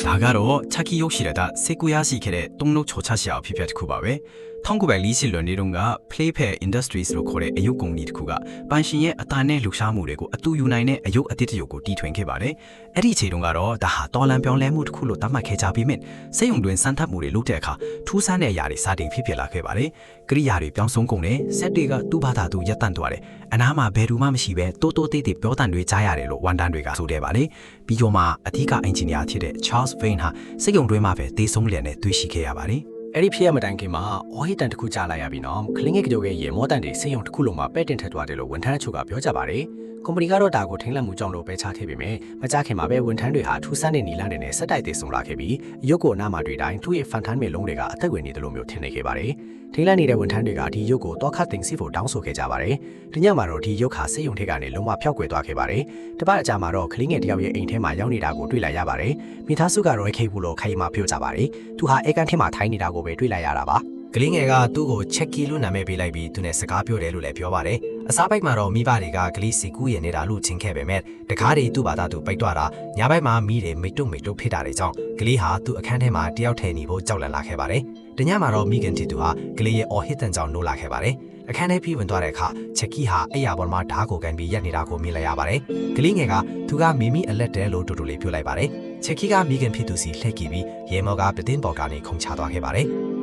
다가로 차키 욕실에다 세꾸야시 캐레 똥록 조차시아 피피아트쿠바웨 1940년대론가 플레이페 인더스트리스로 고래 애육공 리트쿠가 반신의 아따네 룩샤무레고 아뚜유나이네 애육 아티트요고 디트웬케바레 에리 제동가로 다하 떠란병 레무트쿠로 담마케자비멘 세용된 산타무레 룩테카 투산의 야리 사딩 피피라케바레 그리 야리 병송공네 세트가 뚜바다도 야탄도아레 아나마 베루마미시베 또또띠띠 뼈단တွေ ကြားရတယ်လို့ ဝန်တန်းတွေကဆိုတဲ့ပါလေပြီးတော့မှအဓိကအင်ဂျင်နီယာဖြစ်တဲ့ Charles Vane ဟာစိတ်ယုံတွင်းမှာပဲတေဆုံးလျက်နဲ့တွေ့ရှိခဲ့ရပါတယ်အဲ့ဒီဖြစ်ရမတိုင်ခင်မှာအော်ဟစ်တန်တစ်ခုကြားလိုက်ရပြီနော်ကလင်းငယ်ကကြိုရဲ့ရေမောတန်တွေစိတ်ယုံတစ်ခုလုံးမှာပဲ့တင်ထက်သွားတယ်လို့ဝန်ထမ်းချုပ်ကပြောကြပါတယ်ကုမ္ပဏီကတော့ဒါကိုထိန်းလန့်မှုကြောင့်လို့ပဲချထည့်ပေမဲ့မကြခင်မှာပဲဝန်ထမ်းတွေဟာထူးဆန်းတဲ့နီလန်းတွေနဲ့ဆက်တိုက်တေဆုံးလာခဲ့ပြီးရုပ်ကိုအနားမှာတွေ့တိုင်းသူ့ရဲ့ဖန်ထန်းမဲ့လုံးတွေကအသက်ဝင်နေတယ်လို့မျိုးထင်နေခဲ့ပါတယ်ထိန်းလန့်နေတဲ့ဝန်ထမ်းတွေကဒီရုပ်ကိုတော့ခတ်တင်စီဖို့တောင်းဆိုခဲ့ကြပါတယ်ဒီညမှာတော့ဒီရုပ်ခါစိတ်ယုံထက်ကနေလုံးဝဖျောက်ကွယ်သွားခဲ့ပါတယ်တပတ်အကြာမှာတော့ကလင်းငယ်တယောက်ရဲ့အိမ်ထဲမှာရောက်နေတာကိုတွေ့လိုက်ရပါတယ်မိသားစုကတော့ခိတ်ဘူးလို့ခိုင်မာပြောကြပါတယ်သူဟာအေကန်ထဲမှာထိုင်းနေတာကိုပဲတွေ့လိုက်ရတာပါကလေးငယ်ကသူ့ကိုချက်ကီလို့နာမည်ပေးလိုက်ပြီးသူနဲ့စကားပြောတယ်လို့လည်းပြောပါတယ်အစားပိုက်မှာတော့မိဘတွေကကလေးစီကူးရနေတာလို့ချင်းခဲ့ပေမဲ့တကားတွေသူ့ဘာသာသူပိတ်သွားတာညဘက်မှာမိတယ်မိတ်တုဖိတာတွေကြောင့်ကလေးဟာသူ့အခန်းထဲမှာတယောက်ထဲနေဖို့ကြောက်လန့်လာခဲ့ပါတယ်တညမှာတော့မိခင်တီသူဟာကလေးရဲ့အော်ဟစ်တန်ကြောင့်နိုးလာခဲ့ပါတယ်အခန်းထဲပြီးဝင်သွားတဲ့အခါချက်ကီဟာအဲ့ရပေါ်မှာဓာတ်ကိုကန်ပြီးရက်နေတာကိုမြင်လိုက်ရပါတယ်ကလေးငယ်ကသူကမိမိအလက်တဲလို့တူတူလေးပြောလိုက်ပါတယ်ချက်ကီကမိခင်ဖြစ်သူစီလှည့်ကြည့်ပြီးရေမော်ကပတင်းပေါ်ကနေခုန်ချသွားခဲ့ပါတယ်